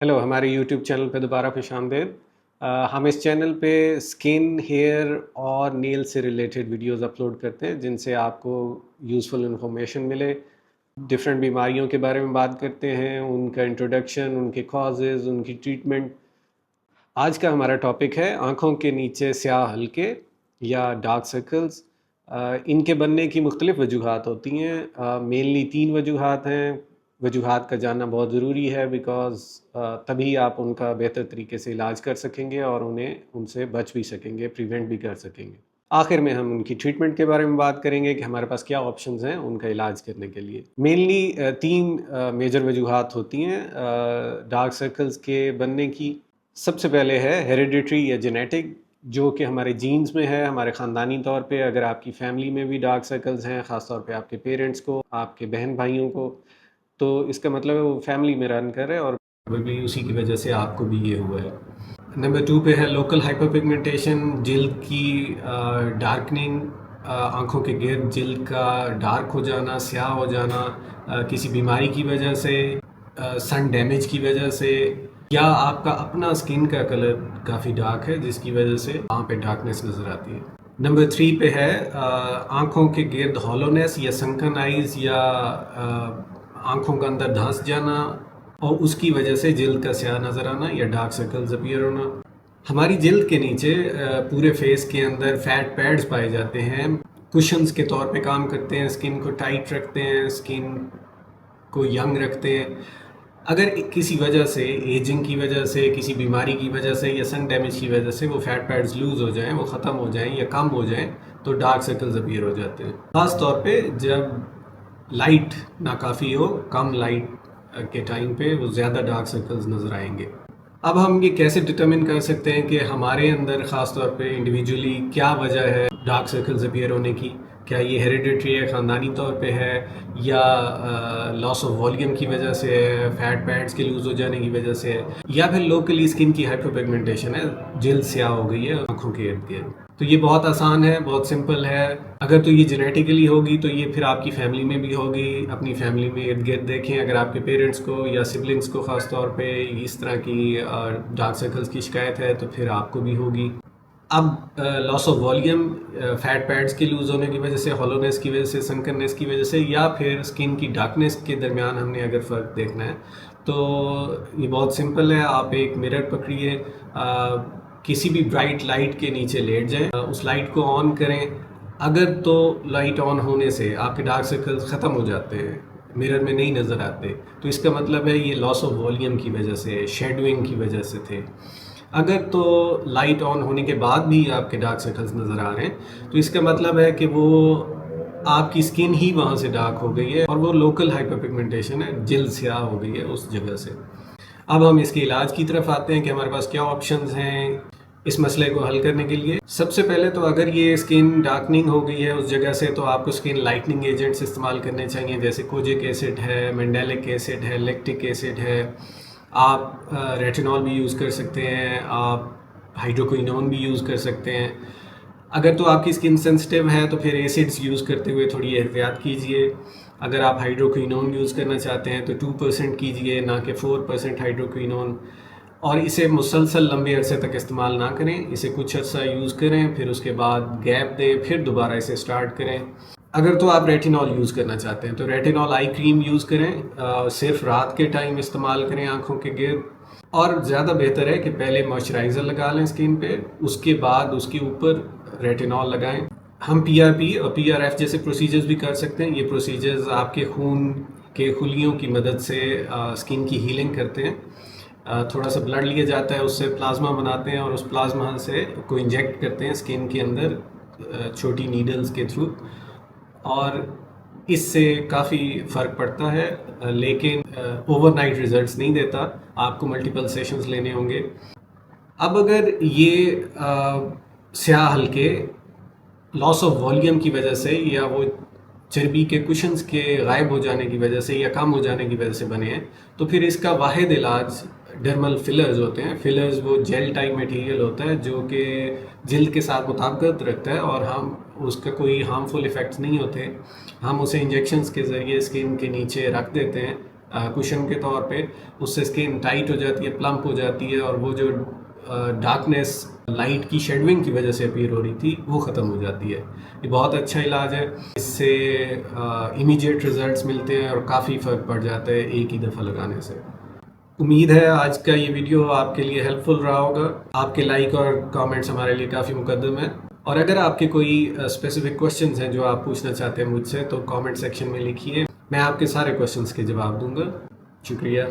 Hello, हमारे YouTube channel पे दोबारा खुश आमदीद। हम इस चैनल पे स्किन, हेयर और नेल से रिलेटेड वीडियोस अपलोड करते हैं जिनसे आपको यूज़फुल इन्फॉर्मेशन मिले। डिफरेंट बीमारियों के बारे में बात करते हैं, उनका इंट्रोडक्शन, उनके कॉजेज़, उनकी ट्रीटमेंट। आज का हमारा टॉपिक है आँखों के नीचे स्याह हल्के या डार्क सर्कल्स। इनके बनने की मुख्तलिफ़ वजूहात होती हैं। मेनली 3 वजूहात हैं। वजूहात का जानना बहुत ज़रूरी है बिकॉज़ तभी आप उनका बेहतर तरीके से इलाज कर सकेंगे और उन्हें उनसे बच भी सकेंगे, प्रिवेंट भी कर सकेंगे। आखिर में हम उनकी ट्रीटमेंट के बारे में बात करेंगे कि हमारे पास क्या ऑप्शंस हैं उनका इलाज करने के लिए। मेनली 3 मेजर वजूहात होती हैं डार्क सर्कल्स के बनने की। सबसे पहले है हेरिडिटरी या जेनेटिक, जो कि हमारे जीन्स में है, हमारे ख़ानदानी तौर पे। अगर आपकी फैमिली में भी डार्क सर्कल्स हैं, ख़ास तौर पे आपके पेरेंट्स को, आपके बहन भाइयों को, तो इसका मतलब है वो फैमिली में रन कर रहे हैं और प्रोबेबली उसी की वजह से आपको भी ये हुआ है। नंबर 2 पे है लोकल हाइपरपिगमेंटेशन, जिल्द की डार्कनिंग, आँखों के गिर्द जिल्द का डार्क हो जाना, स्याह हो जाना, किसी बीमारी की वजह से, सन डैमेज की वजह से, या आपका अपना स्किन का कलर काफ़ी डार्क है जिसकी वजह से वहाँ पे डार्कनेस नज़र आती है। नंबर 3 पे है आँखों के गिर्द हॉलोनेस या संकन आइज़, या आँखों का अंदर धंस जाना और उसकी वजह से जिल्द का स्याह नज़र आना या डार्क सर्कल्स अपीयर होना। हमारी जिल्द के नीचे पूरे फेस के अंदर फैट पैड्स पाए जाते हैं, कुशन्स के तौर पे काम करते हैं, स्किन को टाइट रखते हैं, स्किन को यंग रखते हैं। अगर किसी वजह से, एजिंग की वजह से, किसी बीमारी की वजह से या सन डैमेज की वजह से वो फैट पैड्स लूज़ हो जाएं, वो ख़त्म हो जाएं या कम हो जाएं, तो डार्क सर्कल्स अपीयर हो जाते हैं। ख़ास तौर पे जब लाइट नाकाफ़ी हो, कम लाइट के टाइम पे वो ज़्यादा डार्क सर्कल्स नज़र आएंगे। अब हम ये कैसे डिटरमिन कर सकते हैं कि हमारे अंदर ख़ास तौर पे इंडिविजुअली क्या वजह है डार्क सर्कल्स अपीयर होने की? क्या ये हेरिडिटरी है, ख़ानदानी तौर पे है, या लॉस ऑफ वॉल्यूम की वजह से है, फैट पैड्स के लूज़ हो जाने की वजह से है, या फिर लोकली स्किन की हाइपरपिगमेंटेशन है, जिल्द स्याह हो गई है आँखों के इर्द गिर्द? तो ये बहुत आसान है, बहुत सिंपल है। अगर तो ये जेनेटिकली होगी तो ये फिर आपकी फैमिली में भी होगी। अपनी फैमिली में इर्द गिर्द देखें, अगर आपके पेरेंट्स को या सिबलिंग्स को ख़ास तौर पे इस तरह की डार्क सर्कल्स की शिकायत है तो फिर आपको भी होगी। अब loss of volume, fat pads के लूज़ होने की वजह से, हॉलोनेस की वजह से, संकननेस की वजह से, या फिर स्किन की डार्कनेस के दरमियान हमने अगर फ़र्क देखना है तो ये बहुत सिंपल है। आप एक मिरर पकड़िए, किसी भी ब्राइट लाइट के नीचे लेट जाएं, उस लाइट को ऑन करें। अगर तो लाइट ऑन होने से आपके डार्क सर्कल्स ख़त्म हो जाते हैं, मिरर में नहीं नज़र आते, तो इसका मतलब है ये लॉस ऑफ वॉल्यूम की वजह से, शेडोइंग की वजह से थे। अगर तो लाइट ऑन होने के बाद भी आपके डार्क सर्कल्स नज़र आ रहे हैं तो इसका मतलब है कि वो आपकी स्किन ही वहाँ से डार्क हो गई है और वो लोकल हाइपरपिगमेंटेशन है, जिल्द स्याह हो गई है उस जगह से। अब हम इसके इलाज की तरफ आते हैं कि हमारे पास क्या ऑप्शंस हैं इस मसले को हल करने के लिए। सबसे पहले तो अगर ये स्किन डार्कनिंग हो गई है उस जगह से, तो आपको स्किन लाइटनिंग एजेंट्स इस्तेमाल करने चाहिए, जैसे कोजिक एसिड है, मेंडेलिक एसिड है, लैक्टिक एसिड है। आप रेटिनॉल भी यूज़ कर सकते हैं, आप हाइड्रोक्विनोन भी यूज़ कर सकते हैं। अगर तो आपकी स्किन सेंसिटिव है तो फिर एसिड्स यूज़ करते हुए थोड़ी एहतियात कीजिए। अगर आप हाइड्रोक्विनोन यूज़ करना चाहते हैं तो 2% कीजिए, ना कि 4% हाइड्रोक्विनोन। और इसे मुसलसल लंबे अरसे तक इस्तेमाल ना करें, इसे कुछ अर्सा यूज़ करें, फिर उसके बाद गैप दें, फिर दोबारा इसे स्टार्ट करें। अगर तो आप रेटिनॉल यूज़ करना चाहते हैं तो रेटिनॉल आई क्रीम यूज़ करें, सिर्फ रात के टाइम इस्तेमाल करें आँखों के गिर्द। और ज़्यादा बेहतर है कि पहले मॉइस्चराइज़र लगा लें स्किन पे, उसके बाद उसके ऊपर रेटिनॉल लगाएं। हम पीआरपी और पीआरएफ जैसे प्रोसीजर्स भी कर सकते हैं। ये प्रोसीजर्स आपके खून के खुलियों की मदद से स्किन की हीलिंग करते हैं। थोड़ा सा ब्लड लिया जाता है, उससे प्लाज्मा बनाते हैं और उस प्लाज्मा से को इंजेक्ट करते हैं स्किन के अंदर छोटी नीडल्स के थ्रू, और इससे काफ़ी फ़र्क पड़ता है, लेकिन ओवरनाइट रिजल्ट्स नहीं देता, आपको मल्टीपल सेशंस लेने होंगे। अब अगर ये स्याह हल्के लॉस ऑफ वॉल्यूम की वजह से या वो चर्बी के कुशन्स के गायब हो जाने की वजह से या कम हो जाने की वजह से बने हैं, तो फिर इसका वाहिद इलाज डर्मल फिलर्स होते हैं। फिलर्स वो जेल टाइप मटेरियल होता है जो कि जिल्द के साथ मुताबिकत रखता है और हम उसका कोई हार्मफुल इफ़ेक्ट्स नहीं होते। हम उसे इंजेक्शंस के ज़रिए स्किन के नीचे रख देते हैं کشن کے طور پہ. اس سے اسکن ٹائٹ ہو جاتی ہے، پلمپ ہو جاتی ہے، اور وہ جو ڈارکنیس لائٹ کی شیڈونگ کی وجہ سے اپیئر ہو رہی تھی وہ ختم ہو جاتی ہے. یہ بہت اچھا علاج ہے، اس سے امیجیٹ ریزلٹس ملتے ہیں اور کافی فرق پڑ جاتا ہے ایک ہی دفعہ لگانے سے. امید ہے آج کا یہ ویڈیو آپ کے لیے ہیلپ فل رہا ہوگا. آپ کے لائک اور کامنٹس ہمارے لیے کافی مقدم ہیں، اور اگر آپ کے کوئی اسپیسیفک کوشچنز ہیں جو آپ پوچھنا چاہتے ہیں مجھ سے تو کامنٹ سیکشن میں لکھیے، میں آپ کے سارے کوشچنز کے جواب دوں گا. شکریہ.